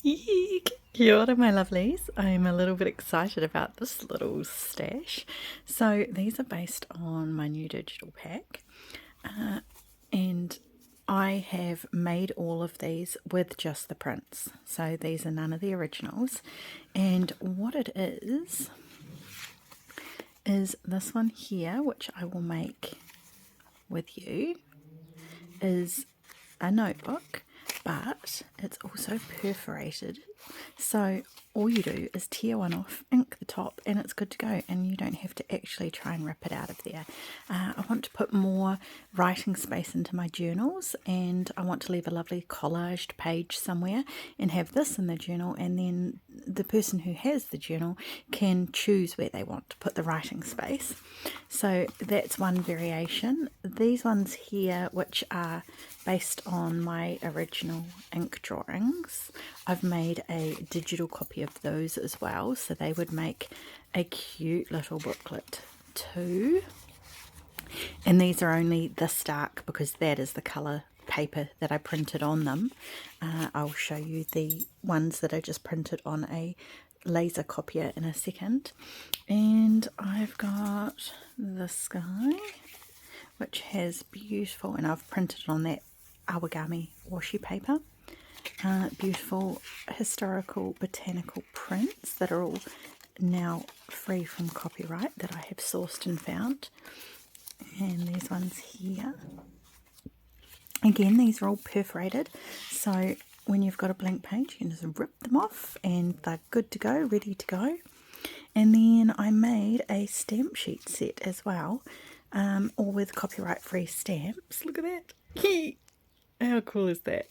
Eek. Kia ora, my lovelies. I'm a little bit excited about this little stash. So these are based on my new digital pack, and I have made all of these with just the prints. So these are none of the originals. And what it is this one here, which I will make with you, is a notebook, but it's also perforated. So all you do is tear one off, ink the top, and it's good to go, and you don't have to actually try and rip it out of there. I want to put more writing space into my journals, and I want to leave a lovely collaged page somewhere and have this in the journal, and then the person who has the journal can choose where they want to put the writing space. So that's one variation. These ones here, which are based on my original ink drawings, I've made a digital copy of those as well, so they would make a cute little booklet too. And these are only this dark because that is the colour paper that I printed on them. I'll show you the ones that I just printed on a laser copier in a second. And I've got this guy, which has beautiful, and I've printed on that origami washi paper, beautiful historical botanical prints that are all now free from copyright that I have sourced and found. And these ones here, again, these are all perforated, so when you've got a blank page you can just rip them off and they're good to go, ready to go. And then I made a stamp sheet set as well, all with copyright free stamps. Look at that. How cool is that?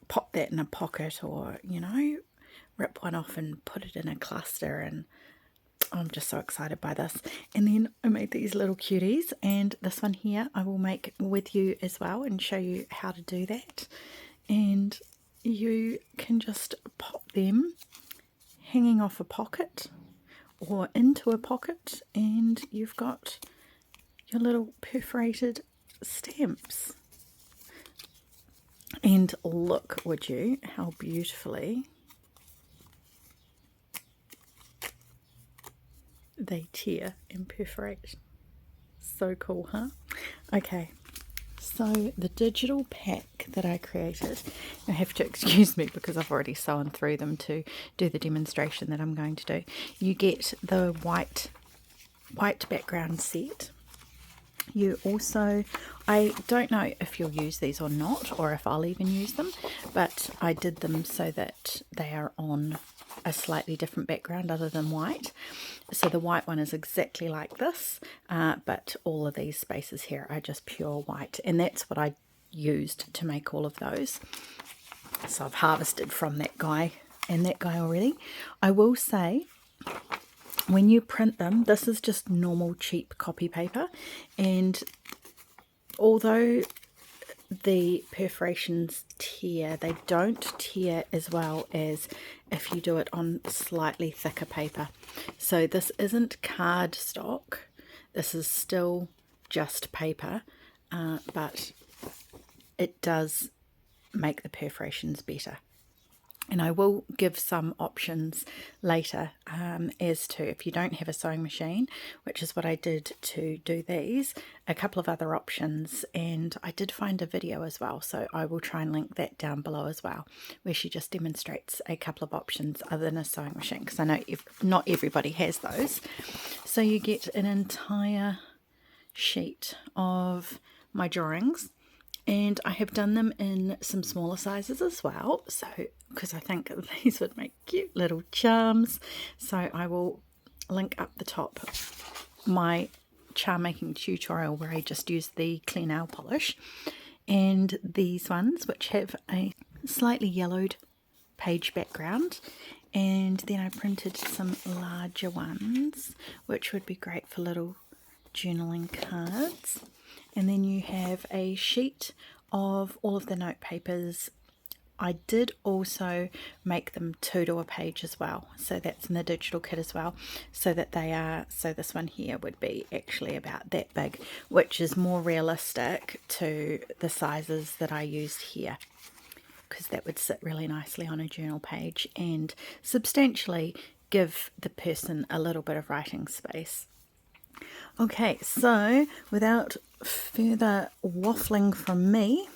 Pop that in a pocket, or rip one off and put it in a cluster, and I'm just so excited by this. And then I made these little cuties, and this one here I will make with you as well and show you how to do that. And you can just pop them hanging off a pocket or into a pocket, and you've got your little perforated stamps. And look, would you, how beautifully they tear and perforate. So cool, huh? Okay, so the digital pack that I created, you have to excuse me because I've already sewn through them to do the demonstration that I'm going to do. You get the white background set. You also, I don't know if you'll use these or not, or if I'll even use them, but I did them so that they are on a slightly different background other than white. So the white one is exactly like this, but all of these spaces here are just pure white, and that's what I used to make all of those. So I've harvested from that guy and that guy already. I will say, when you print them, this is just normal cheap copy paper, and although the perforations tear, they don't tear as well as if you do it on slightly thicker paper. So this isn't cardstock, this is still just paper, but it does make the perforations better. And I will give some options later as to, if you don't have a sewing machine, which is what I did to do these, a couple of other options. And I did find a video as well, so I will try and link that down below as well, where she just demonstrates a couple of options other than a sewing machine, because I know not everybody has those. So you get an entire sheet of my drawings, and I have done them in some smaller sizes as well, so because I think these would make cute little charms. So I will link up the top my charm making tutorial where I just used the clear nail polish, and these ones which have a slightly yellowed page background, and then I printed some larger ones which would be great for little journaling cards. And then you have a sheet of all of the note papers. I did also make them 2 to a page as well, so that's in the digital kit as well, so that they are, so this one here would be actually about that big, which is more realistic to the sizes that I used here. because that would sit really nicely on a journal page and substantially give the person a little bit of writing space. Okay, so without further waffling from me,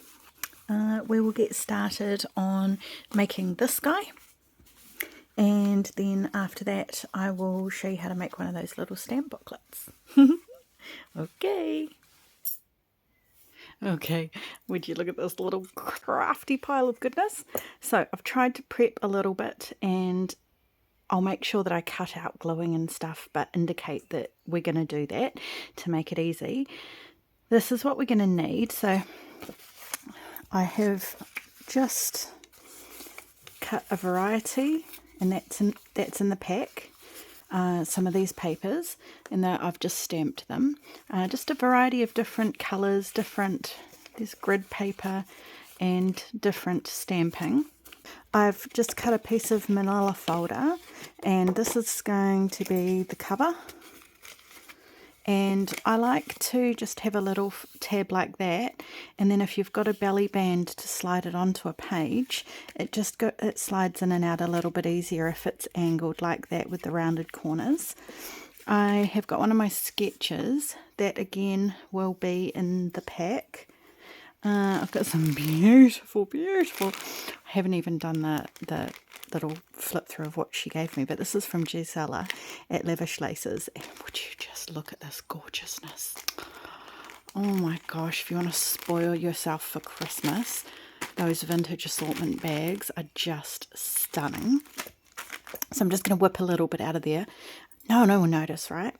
we will get started on making this guy, and then after that I will show you how to make one of those little stamp booklets. Okay, would you look at this little crafty pile of goodness? So I've tried to prep a little bit, and I'll make sure that I cut out gluing and stuff, but indicate that we're going to do that to make it easy. This is what we're going to need. So I have just cut a variety, and that's in the pack. Some of these papers, and I've just stamped them. Just a variety of different colours, there's grid paper and different stamping. I've just cut a piece of manila folder, and this is going to be the cover. And I like to just have a little tab like that, and then if you've got a belly band to slide it onto a page, it slides in and out a little bit easier if it's angled like that with the rounded corners. I have got one of my sketches that again will be in the pack. I've got some beautiful, I haven't even done the little flip through of what she gave me, but this is from Jaizella at Lavish Laces, and would you just look at this gorgeousness? Oh my gosh, if you want to spoil yourself for Christmas, those vintage assortment bags are just stunning. So I'm just going to whip a little bit out of there. No one will notice, right?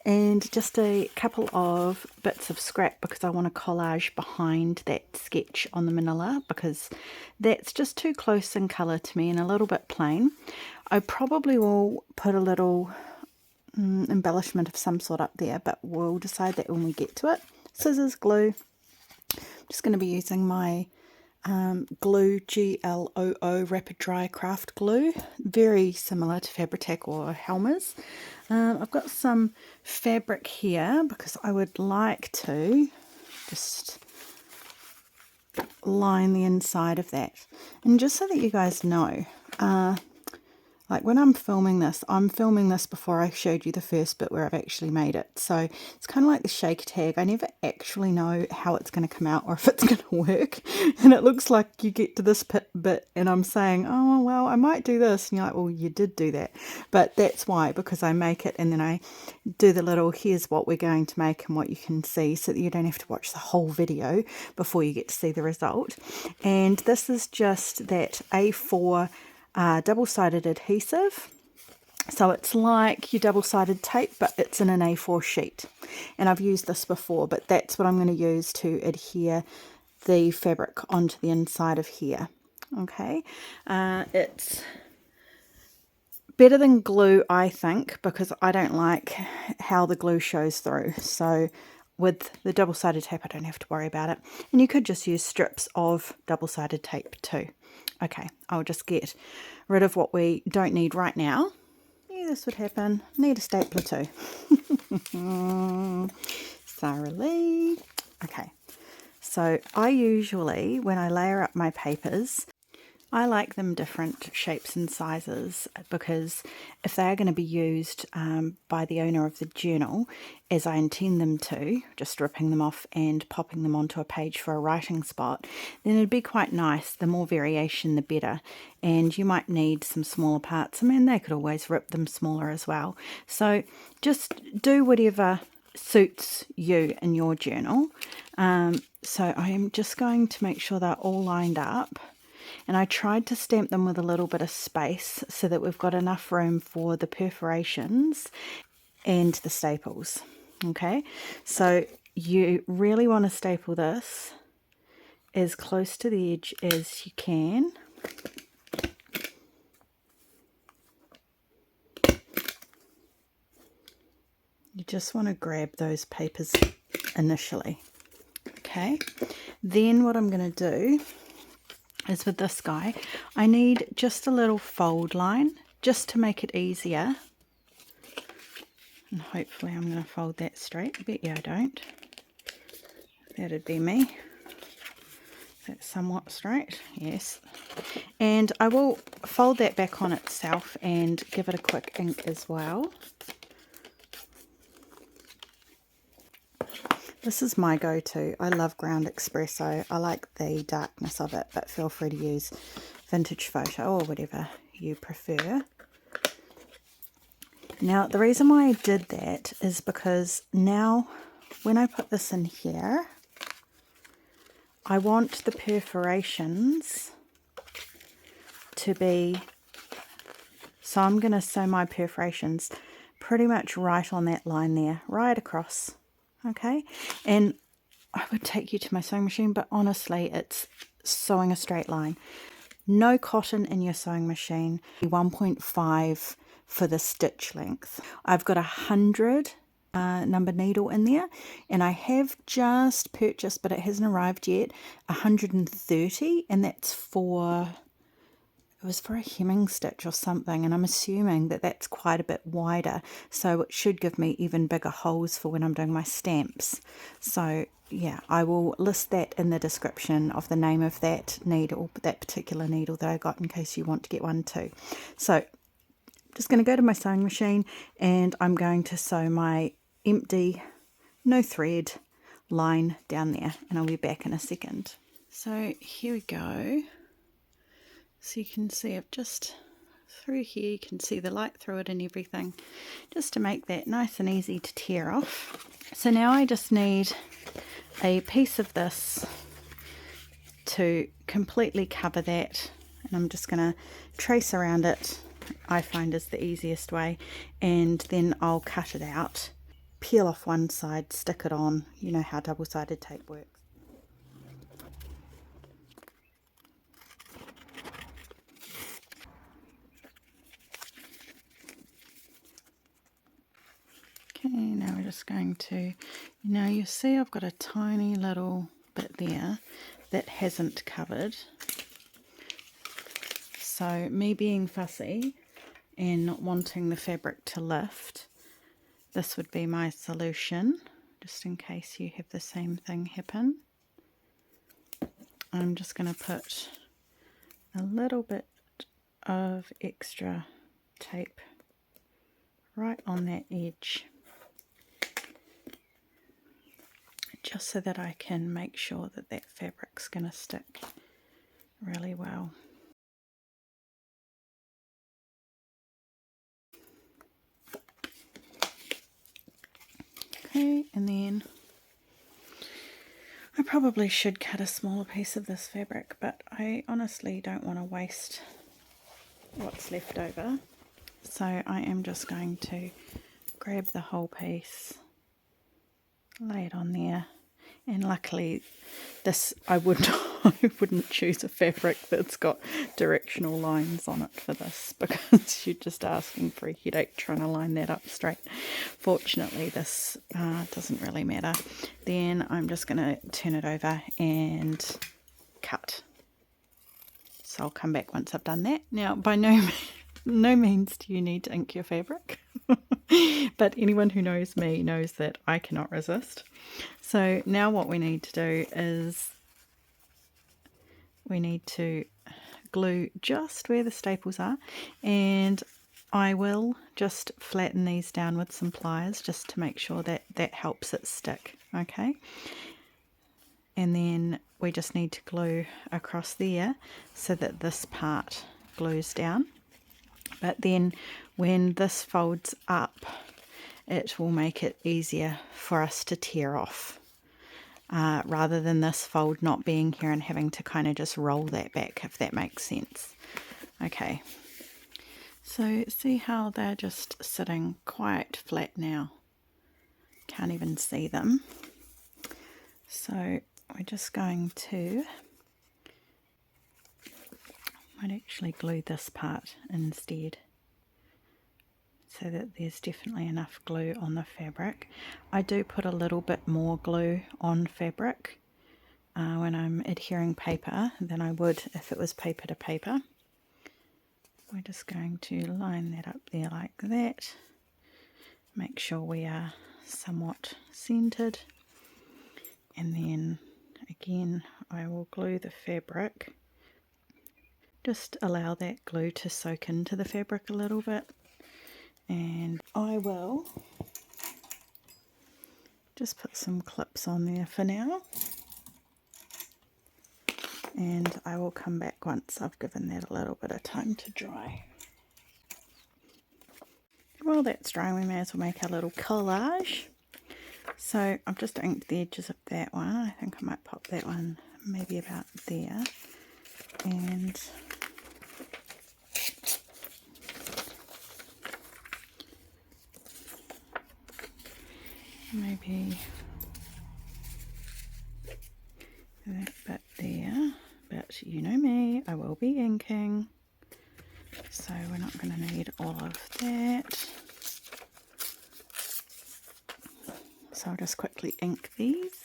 And just a couple of bits of scrap, because I want to collage behind that sketch on the manila, because that's just too close in colour to me and a little bit plain. I probably will put a little embellishment of some sort up there, but we'll decide that when we get to it. Scissors, glue. I'm just going to be using my glue, GLOO Rapid Dry Craft Glue, very similar to Fabri-Tac or Helmer's. I've got some fabric here because I would like to just line the inside of that. And just so that you guys know, like when I'm filming this before I showed you the first bit where I've actually made it. So it's kind of like the shake tag. I never actually know how it's going to come out or if it's going to work. And it looks like you get to this bit and I'm saying, oh, well, I might do this. And you're like, well, you did do that. But that's why, because I make it and then I do the little, here's what we're going to make and what you can see, so that you don't have to watch the whole video before you get to see the result. And this is just that A4 double-sided adhesive. So it's like your double-sided tape, but it's in an A4 sheet. And I've used this before, but that's what I'm going to use to adhere the fabric onto the inside of here. Okay, it's better than glue, I think, because I don't like how the glue shows through. So with the double-sided tape, I don't have to worry about it. And you could just use strips of double-sided tape too. Okay, I'll just get rid of what we don't need right now. Yeah, this would happen. Need a stapler too. Sara-Lee. Okay, so I usually, when I layer up my papers, I like them different shapes and sizes, because if they are going to be used by the owner of the journal, as I intend them to, just ripping them off and popping them onto a page for a writing spot, then it'd be quite nice. The more variation, the better. And you might need some smaller parts. I mean, they could always rip them smaller as well. So just do whatever suits you in your journal. So I am just going to make sure they're all lined up. And I tried to stamp them with a little bit of space so that we've got enough room for the perforations and the staples. Okay, so you really want to staple this as close to the edge as you can. You just want to grab those papers initially. Okay, then what I'm going to do is, with this guy, I need just a little fold line just to make it easier. And hopefully I'm going to fold that straight. I bet you I don't. That'd be me. That's somewhat straight, yes. And I will fold that back on itself and give it a quick ink as well. This is my go-to. I love ground espresso. I like the darkness of it, but feel free to use vintage photo or whatever you prefer. Now, the reason why I did that is because now when I put this in here, I want the perforations to be, so I'm going to sew my perforations pretty much right on that line there, right across, okay? And I would take you to my sewing machine, but honestly, it's sewing a straight line. No cotton in your sewing machine, 1.5 for the stitch length. I've got 100 number needle in there, and I have just purchased, but it hasn't arrived yet, 130, and that's for, it was for a hemming stitch or something, and I'm assuming that that's quite a bit wider, so it should give me even bigger holes for when I'm doing my stamps. So yeah, I will list that in the description of the name of that needle, that particular needle that I got, in case you want to get one too. So just going to go to my sewing machine, and I'm going to sew my empty, no thread line down there, and I'll be back in a second. So here we go. So you can see I've just through here, you can see the light through it and everything, just to make that nice and easy to tear off. So now I just need a piece of this to completely cover that, and I'm just going to trace around it. I find is the easiest way, and then I'll cut it out, peel off one side, stick it on. You know how double-sided tape works. Okay, now we're just going to, you see I've got a tiny little bit there that hasn't covered. So me being fussy and not wanting the fabric to lift, this would be my solution, just in case you have the same thing happen. I'm just going to put a little bit of extra tape right on that edge, just so that I can make sure that that fabric's going to stick really well. Okay, and then I probably should cut a smaller piece of this fabric, but I honestly don't want to waste what's left over. So I am just going to grab the whole piece, lay it on there, and luckily this, I wouldn't choose a fabric that's got directional lines on it for this, because you're just asking for a headache trying to line that up straight. Fortunately this doesn't really matter. Then I'm just going to turn it over and cut. So I'll come back once I've done that. Now by no means do you need to ink your fabric, but anyone who knows me knows that I cannot resist. So now what we need to do is we need to glue just where the staples are, and I will just flatten these down with some pliers just to make sure that that helps it stick, okay? And then we just need to glue across there so that this part glues down. But then when this folds up, it will make it easier for us to tear off, rather than this fold not being here and having to kind of just roll that back, if that makes sense. Okay, so see how they're just sitting quite flat now, can't even see them. So we're just going to, might actually glue this part instead, so that there's definitely enough glue on the fabric. I do put a little bit more glue on fabric when I'm adhering paper than I would if it was paper to paper. We're just going to line that up there like that. Make sure we are somewhat centered. And then again, I will glue the fabric. Just allow that glue to soak into the fabric a little bit, and I will just put some clips on there for now, and I will come back once I've given that a little bit of time to dry. While that's drying, we may as well make our little collage. So I've just inked the edges of that one. I think I might pop that one maybe about there, and maybe that bit there. But you know me, I will be inking, so we're not going to need all of that. So I'll just quickly ink these,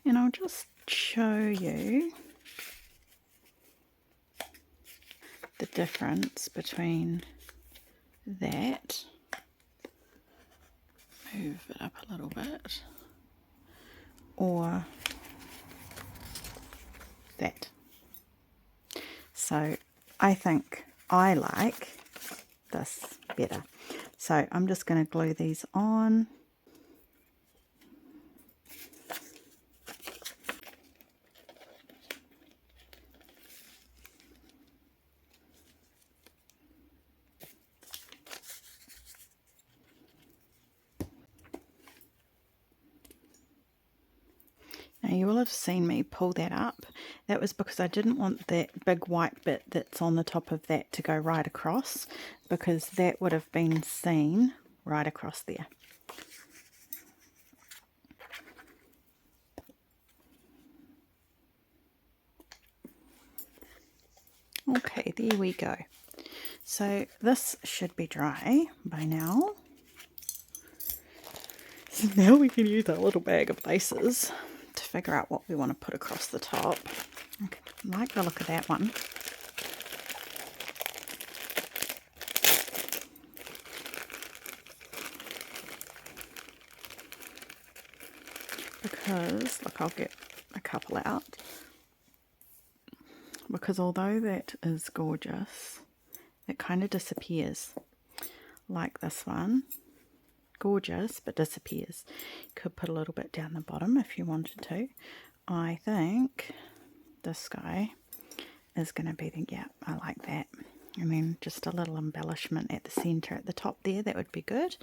and I'll just show you the difference between that, move it up a little bit, or that. So I think I like this better. So I'm just going to glue these on. Now you will have seen me pull that up. That was because I didn't want that big white bit that's on the top of that to go right across, because that would have been seen right across there. Okay, there we go. So this should be dry by now. So now we can use our little bag of laces to figure out what we want to put across the top. Okay, I like the look of that one. Because, look, I'll get a couple out. Because although that is gorgeous, it kind of disappears. Like this one. Gorgeous, but disappears. You could put a little bit down the bottom if you wanted to. I think this guy is going to be the, yeah, I like that. And then just a little embellishment at the center at the top there, that would be good.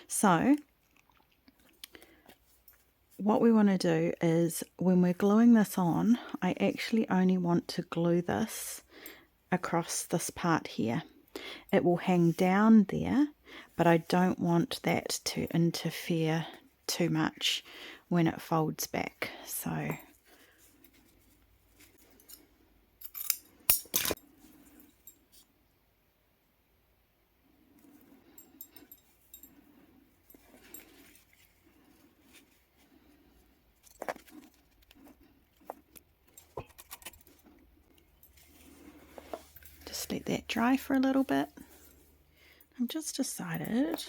So what we want to do is, when we're gluing this on, I actually only want to glue this across this part here. It will hang down there, but I don't want that to interfere too much when it folds back. So just let that dry for a little bit. I've just decided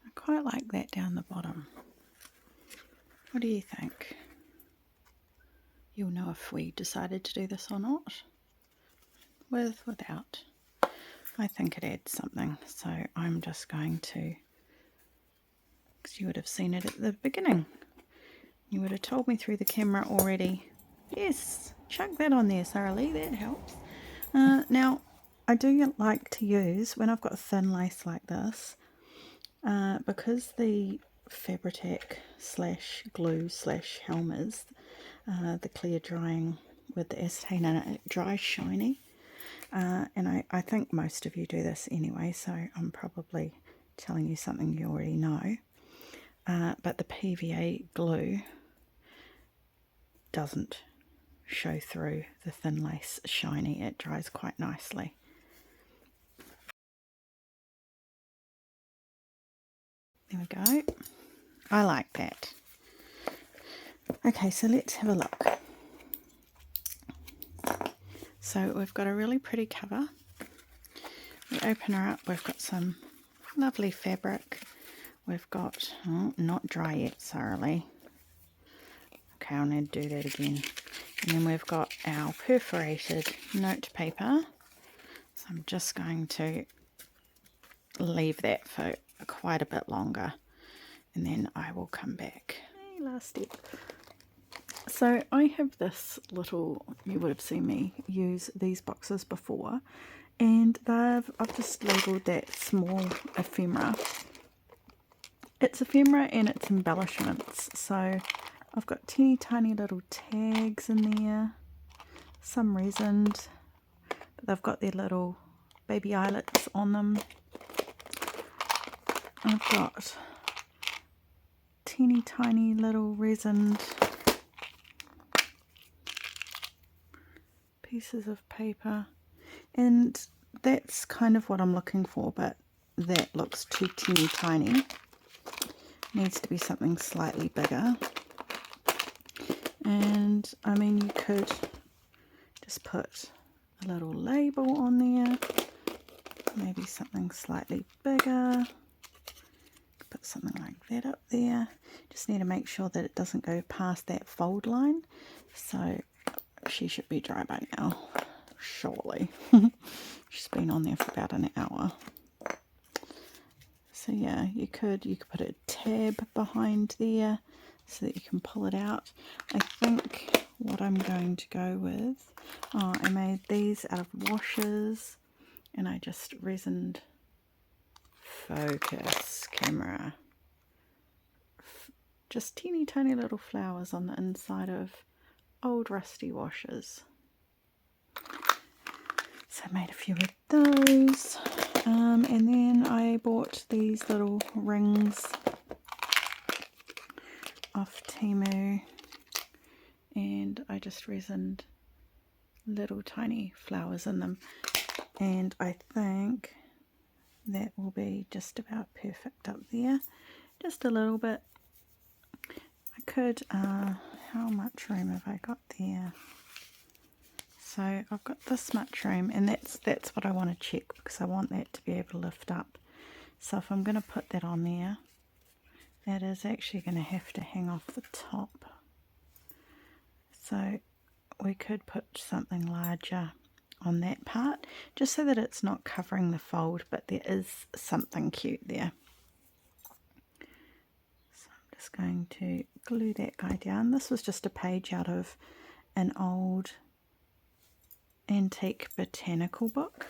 I quite like that down the bottom. What do you think? You'll know if we decided to do this or not. Without. I think it adds something. So I'm just going to, because you would have seen it at the beginning. You would have told me through the camera already. Yes, chuck that on there, Sara-Lee, that helps. Now, I do like to use, when I've got thin lace like this, because the Fabri-Tac / glue / Helmers, the clear drying with the acetane in it, it dries shiny. And I think most of you do this anyway, so I'm probably telling you something you already know. But the PVA glue doesn't show through the thin lace shiny. It dries quite nicely. There we go. I like that. Okay, so let's have a look. So we've got a really pretty cover. We open her up, we've got some lovely fabric. We've got, oh, not dry yet, Sara-Lee. Okay, I'll need to do that again. And then we've got our perforated note paper. So I'm just going to leave that for quite a bit longer, and then I will come back. Okay, last step. So I have this little, you would have seen me use these boxes before, and I've just labelled that small ephemera. It's ephemera and it's embellishments. So I've got teeny tiny little tags in there, some resined, but they've got their little baby eyelets on them. I've got teeny tiny little resined pieces of paper, and that's kind of what I'm looking for, but that looks too teeny tiny. Needs to be something slightly bigger. And I mean, you could just put a little label on there, maybe something slightly bigger. Put something like that up there. Just need to make sure that it doesn't go past that fold line. So she should be dry by now, surely. She's been on there for about an hour. So yeah, you could put a tab behind there so that you can pull it out. I think what I'm going to go with, I made these out of washes, and I just resined, focus camera, just teeny tiny little flowers on the inside of old rusty washes. So I made a few of those, and then I bought these little rings off Temu, and I just resined little tiny flowers in them, and I think that will be just about perfect up there. Just a little bit. I could, how much room have I got there? So I've got this much room, and that's what I want to check, because I want that to be able to lift up. So if I'm going to put that on there, that is actually going to have to hang off the top. So we could put something larger on that part, just so that it's not covering the fold, but there is something cute there. So I'm just going to glue that guy down. This was just a page out of an old antique botanical book.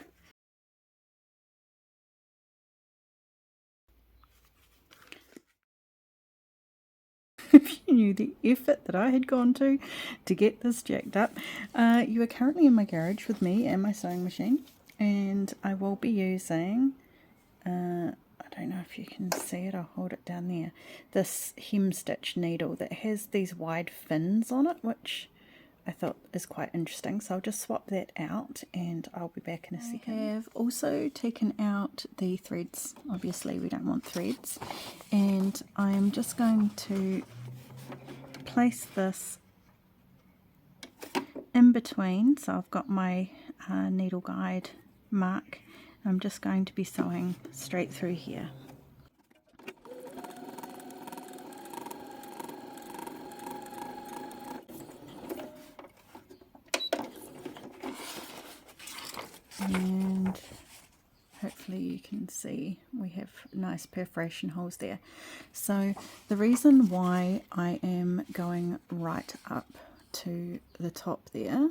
If you knew the effort that I had gone to get this jacked up. You are currently in my garage with me and my sewing machine, and I will be using, I don't know if you can see it, I'll hold it down there, this hem stitch needle that has these wide fins on it, which I thought is quite interesting. So I'll just swap that out and I'll be back in a second. I have also taken out the threads. Obviously we don't want threads, and I'm just going to place this in between. So I've got my needle guide mark. I'm just going to be sewing straight through here. And hopefully you can see we have nice perforation holes there. So the reason why I am going right up to the top there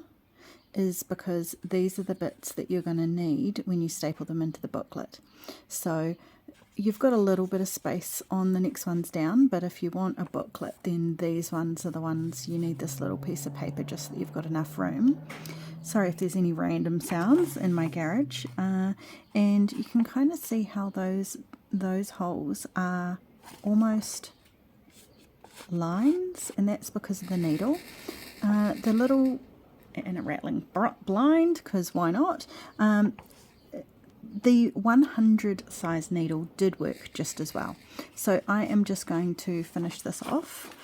is because these are the bits that you're going to need when you staple them into the booklet. So you've got a little bit of space on the next ones down, but if you want a booklet, then these ones are the ones you need, this little piece of paper, just so that you've got enough room. Sorry if there's any random sounds in my garage. And you can kind of see how those holes are almost lines, and that's because of the needle. The little, and a rattling blind, because why not? The 100 size needle did work just as well. So I am just going to finish this off.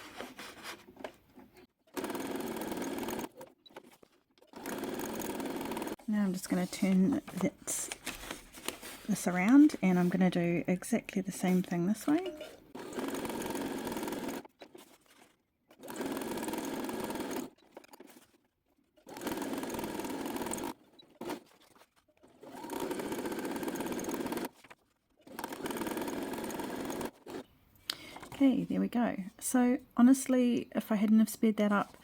Now I'm just going to turn this around, and I'm going to do exactly the same thing this way. Okay, there we go. So honestly, if I hadn't have sped that up,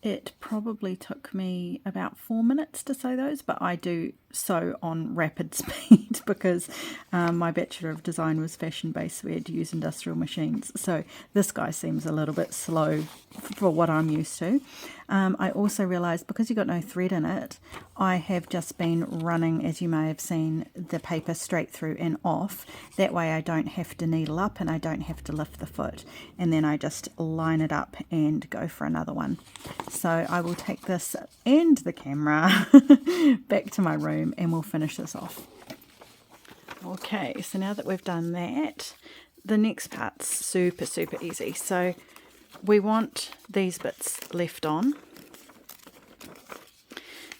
it probably took me about 4 minutes to sew those, but I do sew on rapid speed because my Bachelor of Design was fashion-based, so we had to use industrial machines. So this guy seems a little bit slow for what I'm used to. I also realised because you've got no thread in it, I have just been running, as you may have seen, the paper straight through and off. That way I don't have to needle up and I don't have to lift the foot. And then I just line it up and go for another one. So I will take this and the camera back to my room and we'll finish this off. Okay, so now that we've done that, the next part's super easy. So we want these bits left on.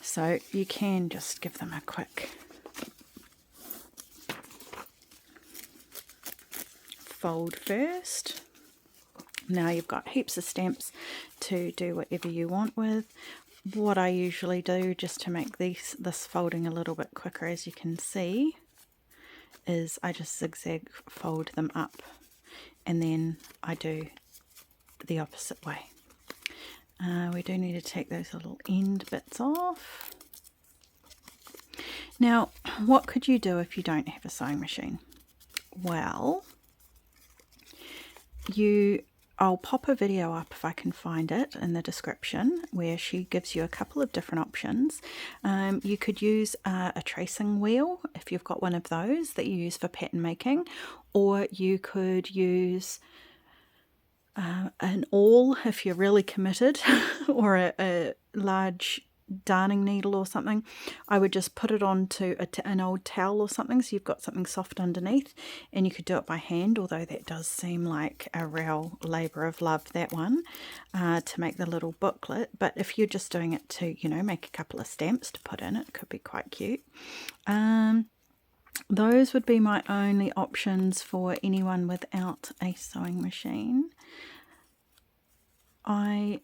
So you can just give them a quick fold first. Now you've got heaps of stamps to do whatever you want with. What I usually do, just to make this folding a little bit quicker, as you can see, is I just zigzag fold them up and then I do the opposite way. We do need to take those little end bits off. Now, what could you do if you don't have a sewing machine? Well, I'll pop a video up if I can find it in the description where she gives you a couple of different options. You could use a tracing wheel if you've got one of those that you use for pattern making, or you could use an awl if you're really committed, or a large darning needle or something. I would just put it onto an old towel or something so you've got something soft underneath, and you could do it by hand, although that does seem like a real labour of love, that one, to make the little booklet. But if you're just doing it to, you know, make a couple of stamps to put in, it could be quite cute. Those would be my only options for anyone without a sewing machine. I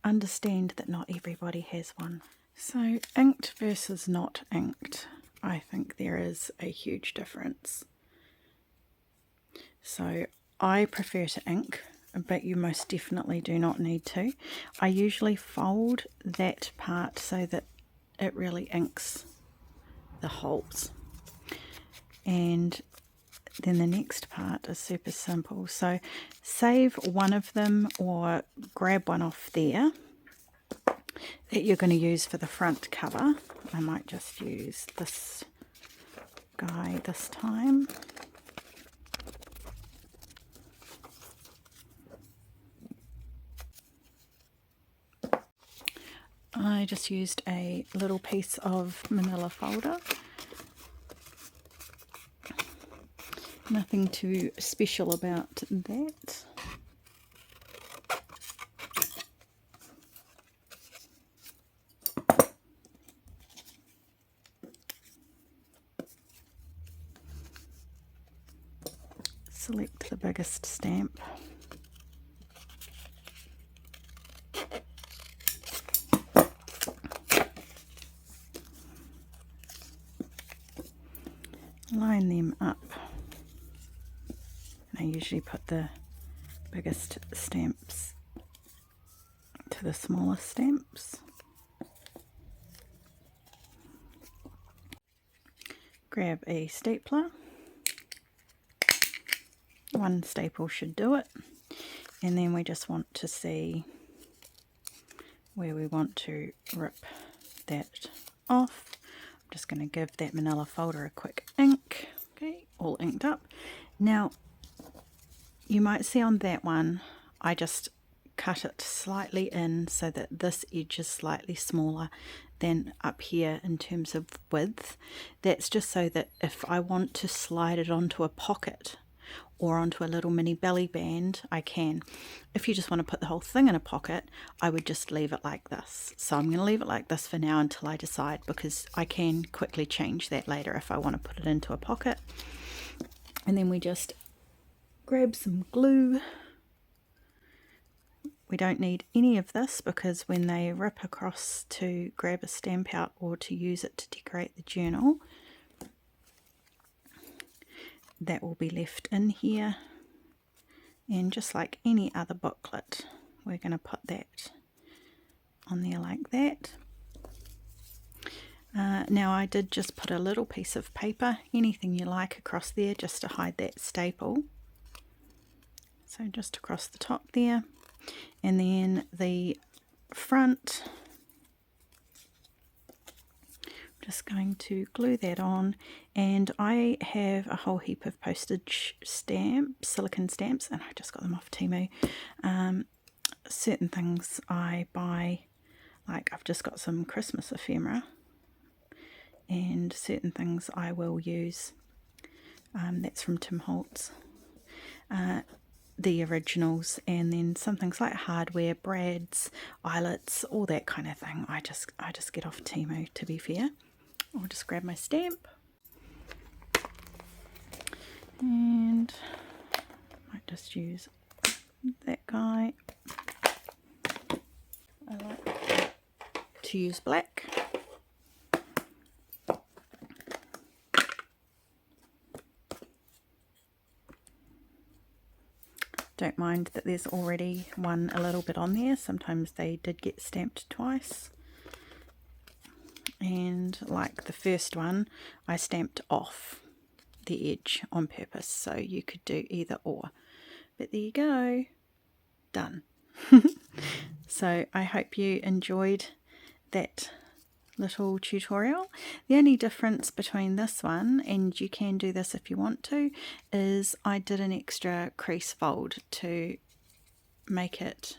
understand that not everybody has one. So inked versus not inked, I think there is a huge difference. So I prefer to ink, but you most definitely do not need to. I usually fold that part so that it really inks the holes. And then the next part is super simple. So save one of them or grab one off there that you're going to use for the front cover. I might just use this guy this time. I just used a little piece of manila folder. Nothing too special about that. Select the biggest stamp. Line them up. I usually put the biggest stamps to the smallest stamps. Grab a stapler. One staple should do it. And then we just want to see where we want to rip that off. I'm just going to give that manila folder a quick ink. Okay, all inked up. Now, you might see on that one, I just cut it slightly in so that this edge is slightly smaller than up here in terms of width. That's just so that if I want to slide it onto a pocket or onto a little mini belly band, I can. If you just want to put the whole thing in a pocket, I would just leave it like this. So I'm going to leave it like this for now until I decide, because I can quickly change that later if I want to put it into a pocket. And then we just grab some glue. We don't need any of this because when they rip across to grab a stamp out or to use it to decorate the journal, that will be left in here And just like any other booklet, we're going to put that on there like that. Now I did just put a little piece of paper, anything you like, across there just to hide that staple. So just across the top there. And then the front, just going to glue that on, and I have a whole heap of postage stamps, silicone stamps, and I just got them off Temu. Certain things I buy, like I've just got some Christmas ephemera, and certain things I will use. That's from Tim Holtz, the originals, and then some things like hardware, brads, eyelets, all that kind of thing. I just get off Temu, to be fair. I'll just grab my stamp, and I might just use that guy. I like to use black. Don't mind that there's already one a little bit on there. Sometimes they did get stamped twice. And like the first one, I stamped off the edge on purpose, so you could do either or. But there you go, done. So I hope you enjoyed that little tutorial. The only difference between this one, and you can do this if you want to, is I did an extra crease fold to make it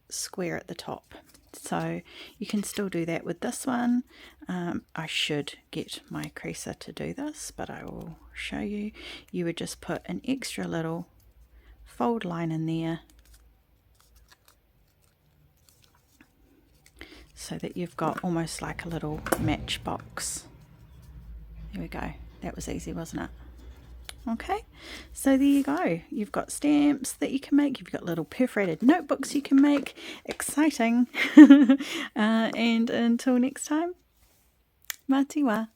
square at the top. So you can still do that with this one. I should get my creaser to do this, but I will show you. You would just put an extra little fold line in there so that you've got almost like a little matchbox. There we go. That was easy, wasn't it? Okay, so there you go. You've got stamps that you can make. You've got little perforated notebooks you can make. Exciting. And until next time, mā te wā.